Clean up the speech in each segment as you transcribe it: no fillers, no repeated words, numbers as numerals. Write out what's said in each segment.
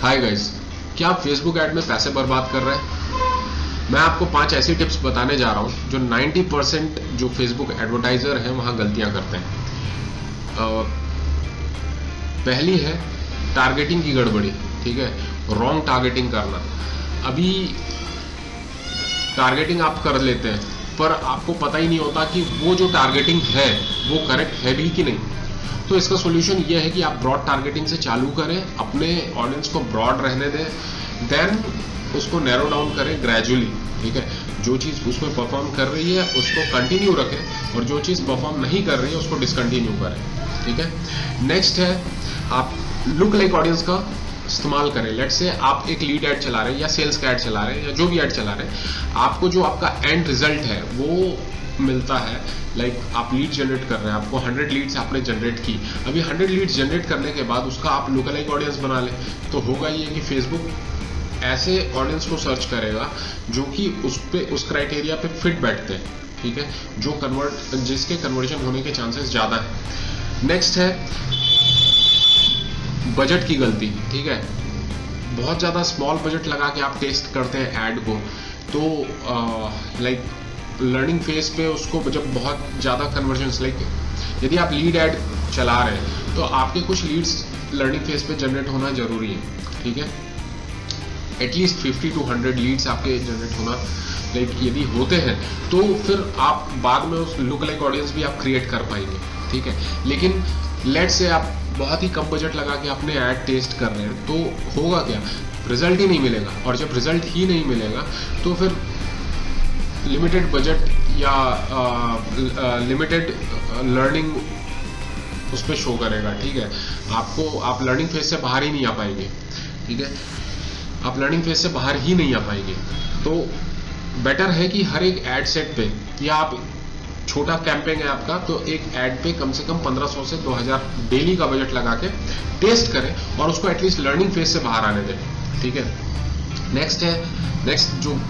Hi guys, क्या आप Facebook ad में पैसे बर्बाद कर रहे हैं? मैं आपको 5 ऐसी टिप्स बताने जा रहा हूं जो 90% जो फेसबुक एडवर्टाइजर हैं वहां गलतियां करते हैं। पहली है टारगेटिंग की गड़बड़ी। ठीक है, रॉन्ग टारगेटिंग करना। अभी टारगेटिंग आप कर लेते हैं पर आपको पता ही नहीं होता कि वो जो टारगेटिंग है वो करेक्ट है भी कि नहीं। तो इसका सॉल्यूशन ये है कि आप ब्रॉड टारगेटिंग से चालू करें, अपने ऑडियंस को ब्रॉड रहने दें, देन उसको नैरो डाउन करें ग्रेजुअली। ठीक है, जो चीज़ उसमें परफॉर्म कर रही है उसको कंटिन्यू रखें और जो चीज़ परफॉर्म नहीं कर रही है उसको डिसकंटिन्यू करें। ठीक है, नेक्स्ट है आप लुक लाइक ऑडियंस का इस्तेमाल करें। लेट्स से आप एक लीड ऐड चला रहे हैं या सेल्स का ऐड चला रहे हैं या जो भी ऐड चला रहे हैं, आपको जो आपका एंड रिजल्ट है वो मिलता है। लाइक आप लीड जनरेट कर रहे हैं, आपको 100 लीड्स आपने जनरेट की। अभी 100 लीड्स जनरेट करने के बाद उसका आप लुक लाइक ऑडियंस बना लें, तो होगा ये कि फेसबुक ऐसे ऑडियंस को सर्च करेगा जो कि उस क्राइटेरिया पे फिट बैठते हैं। ठीक है, जो जिसके कन्वर्जन होने के चांसेस ज़्यादा हैं। नेक्स्ट है बजट की गलती। ठीक है, बहुत ज़्यादा स्मॉल बजट लगा के आप टेस्ट करते हैं ऐड को, तो लाइक लर्निंग फेज पे उसको जब बहुत ज़्यादा कन्वर्जन्स, लाइक यदि आप लीड ऐड चला रहे हैं तो आपके कुछ लीड्स लर्निंग फेज पे जनरेट होना जरूरी है। ठीक है, एटलीस्ट 50 to 100 लीड्स आपके जनरेट होना, लाइक यदि होते हैं तो फिर आप बाद में उस लुक लाइक ऑडियंस भी आप क्रिएट कर पाएंगे। ठीक है, लेकिन लेट्स से आप बहुत ही कम बजट लगा के अपने ऐड टेस्ट कर रहे हैं तो होगा क्या, रिजल्ट ही नहीं मिलेगा। और जब रिजल्ट ही नहीं मिलेगा तो फिर लिमिटेड बजट या लिमिटेड लर्निंग उस पर शो करेगा। ठीक है, आप लर्निंग फेज से बाहर ही नहीं आ पाएंगे। ठीक है, आप लर्निंग फेज से बाहर ही नहीं आ पाएंगे। तो बेटर है कि हर एक एड सेट पे, या आप छोटा कैंपेन है आपका तो एक एड पे कम से कम 1500 से 2000 डेली का बजट लगा के टेस्ट करें और उसको एटलीस्ट लर्निंग फेज से बाहर आने दें। ठीक है, नेक्स्ट जो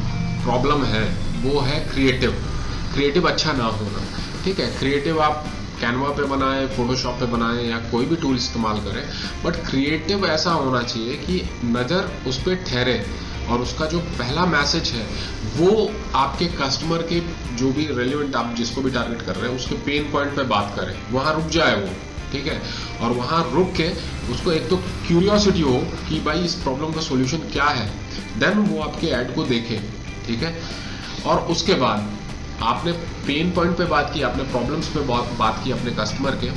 प्रॉब्लम है वो है क्रिएटिव अच्छा ना होना। ठीक है, क्रिएटिव आप कैनवा पे बनाएं, फोटोशॉप पे बनाएं या कोई भी टूल इस्तेमाल करें, बट क्रिएटिव ऐसा होना चाहिए कि नज़र उस पर ठहरे और उसका जो पहला मैसेज है वो आपके कस्टमर के जो भी रेलिवेंट, आप जिसको भी टारगेट कर रहे हैं उसके पेन पॉइंट पे बात करें, वहाँ रुक जाए वो। ठीक है, और वहाँ रुक के उसको एक तो क्यूरियोसिटी हो कि भाई इस प्रॉब्लम का सॉल्यूशन क्या है, देन वो आपके ऐड को देखे। ठीक है, और उसके बाद आपने पेन पॉइंट पे बात की, आपने प्रॉब्लम्स पे बात की अपने कस्टमर के,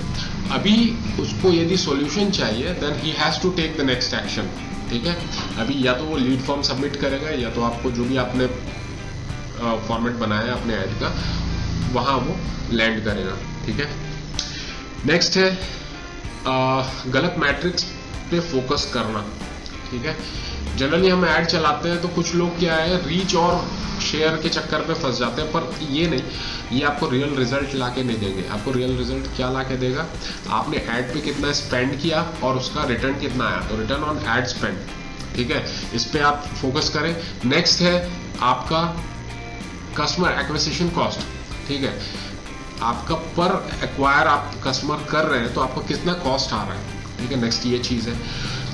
अभी उसको यदि सॉल्यूशन चाहिए then he has to take the next action. ठीक है, अभी या तो वो लीड फॉर्म सबमिट करेगा या तो आपको जो भी आपने फॉर्मेट बनाया है अपने ऐड का वहाँ वो लैंड करेगा। ठीक है, नेक्स्ट है गलत मैट्रिक्स पे फोकस करना। ठीक है, जनरली हम ऐड चलाते हैं तो कुछ लोग क्या है, रीच और शेयर के चक्कर पे फंस जाते हैं, पर ये नहीं, ये आपको रियल रिजल्ट लाके नहीं देंगे। आपको रियल रिजल्ट क्या लाके देगा, आपने ऐड पे कितना स्पेंड किया और उसका रिटर्न कितना आया, तो रिटर्न ऑन ऐड स्पेंड। ठीक है, इस पे आप फोकस करें। नेक्स्ट है आपका कस्टमर एक्विजिशन कॉस्ट। ठीक है, आपका पर एक्वायर आप कस्टमर कर रहे हैं तो आपको कितना कॉस्ट आ रहा है। ठीक है, नेक्स्ट ये चीज़ है,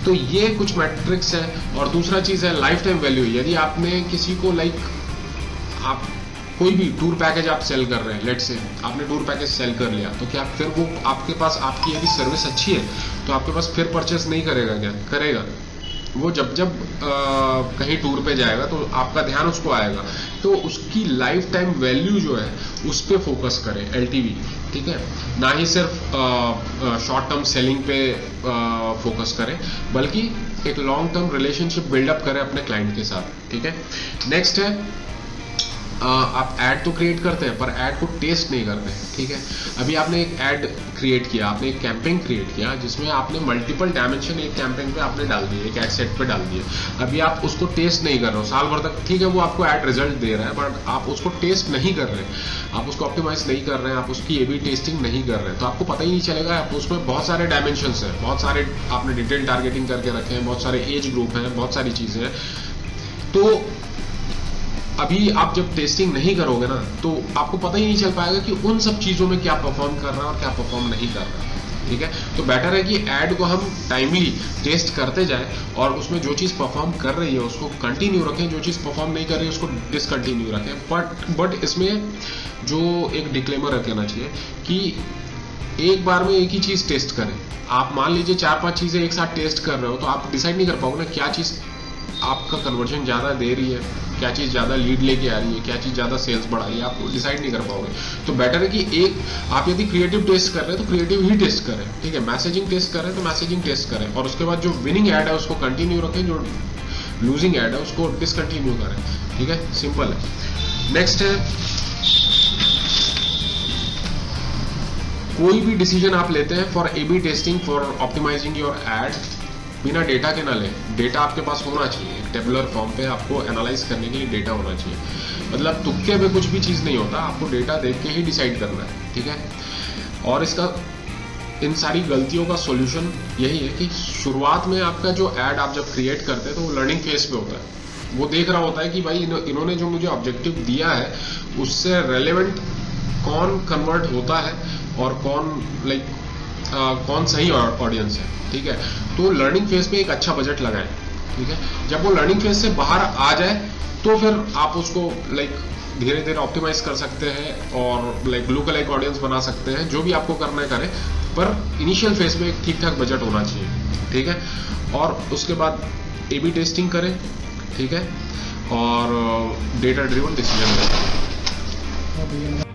तो ये कुछ मैट्रिक्स है। और दूसरा चीज़ है लाइफ टाइम वैल्यू। यदि आपने किसी को आप कोई भी टूर पैकेज आप सेल कर रहे हैं, लेट्स से आपने टूर पैकेज सेल कर लिया, तो क्या फिर वो आपके पास, आपकी यदि सर्विस अच्छी है तो आपके पास फिर परचेस नहीं करेगा? क्या करेगा वो? जब कहीं टूर पे जाएगा तो आपका ध्यान उसको आएगा, तो उसकी लाइफ टाइम वैल्यू जो है उस पर फोकस करें, LTV। ठीक है, ना ही सिर्फ शॉर्ट टर्म सेलिंग पे फोकस करें, बल्कि एक लॉन्ग टर्म रिलेशनशिप बिल्डअप करें अपने क्लाइंट के साथ। ठीक है, नेक्स्ट है आप ऐड तो क्रिएट करते हैं पर ऐड को टेस्ट नहीं करते। ठीक है, अभी आपने एक ऐड क्रिएट किया, आपने एक कैंपेन क्रिएट किया जिसमें आपने मल्टीपल डायमेंशन एक कैंपेन पे आपने डाल दिए, एक ऐड सेट पे डाल दिए। अभी आप उसको टेस्ट नहीं कर रहे हो साल भर तक। ठीक है, वो आपको ऐड रिजल्ट दे रहा है बट आप उसको टेस्ट नहीं कर रहे, आप उसको ऑप्टिमाइज नहीं कर रहे हैं, आप उसकी A/B टेस्टिंग नहीं कर रहे हैं, तो आपको पता ही नहीं चलेगा। आप उसमें बहुत सारे डायमेंशंस हैं, बहुत सारे आपने डिटेल टारगेटिंग करके रखे हैं, बहुत सारे एज ग्रुप हैं, बहुत सारी चीज़ें हैं। तो अभी आप जब टेस्टिंग नहीं करोगे ना तो आपको पता ही नहीं चल पाएगा कि उन सब चीज़ों में क्या परफॉर्म कर रहा है और क्या परफॉर्म नहीं कर रहा है। ठीक है। तो बेटर है कि ऐड को हम टाइमली टेस्ट करते जाएं और उसमें जो चीज़ परफॉर्म कर रही है उसको कंटिन्यू रखें, जो चीज़ परफॉर्म नहीं कर रही है उसको डिसकंटिन्यू रखें। बट इसमें जो एक डिक्लेमर रख लेना चाहिए कि एक बार में एक ही चीज़ टेस्ट करें। आप मान लीजिए 4-5 चीज़ें एक साथ टेस्ट कर रहे हो तो आप डिसाइड नहीं कर पाओगे ना क्या चीज़ आपका कन्वर्जन ज़्यादा दे रही है, क्या चीज़ ज़्यादा लीड लेके आ रही है, क्या चीज़ ज़्यादा सेल्स बढ़ा रही है, आप डिसाइड नहीं कर पाओगे। तो बेटर है कि एक आप यदि क्रिएटिव टेस्ट कर रहे हैं तो क्रिएटिव ही टेस्ट करें, ठीक है। मैसेजिंग टेस्ट कर रहे हैं तो मैसेजिंग टेस्ट करें और उसके बाद जो विनिंग ऐड है उसको कंटिन्यू रखें, जो लूजिंग ऐड है उसको डिसकंटिन्यू करें, ठीक है। सिंपल है। नेक्स्ट है, कोई भी डिसीजन आप लेते हैं for A/B testing, for optimizing your ad, बिना डेटा के ना लें। डेटा आपके पास होना चाहिए, एक टेबुलर फॉर्म पे आपको एनालाइज करने के लिए डेटा होना चाहिए। मतलब तुक्के पे कुछ भी चीज़ नहीं होता, आपको डेटा देख के ही डिसाइड करना है, ठीक है। और इसका इन सारी गलतियों का सॉल्यूशन यही है कि शुरुआत में आपका जो ऐड आप जब क्रिएट करते हैं तो वो लर्निंग फेज पे होता है। वो देख रहा होता है कि भाई इन्होंने जो मुझे ऑब्जेक्टिव दिया है उससे रेलेवेंट कौन कन्वर्ट होता है और कौन सही ऑडियंस है, ठीक है। तो लर्निंग फेज पे एक अच्छा बजट लगाएं, ठीक है। जब वो लर्निंग फेज से बाहर आ जाए तो फिर आप उसको धीरे धीरे ऑप्टिमाइज कर सकते हैं और लुक अलाइक ऑडियंस बना सकते हैं। जो भी आपको करना है करें, पर इनिशियल फेज में एक ठीक ठाक बजट होना चाहिए, ठीक है। और उसके बाद A/B टेस्टिंग करें, ठीक है, और डेटा ड्रिवन डिसीजन लें।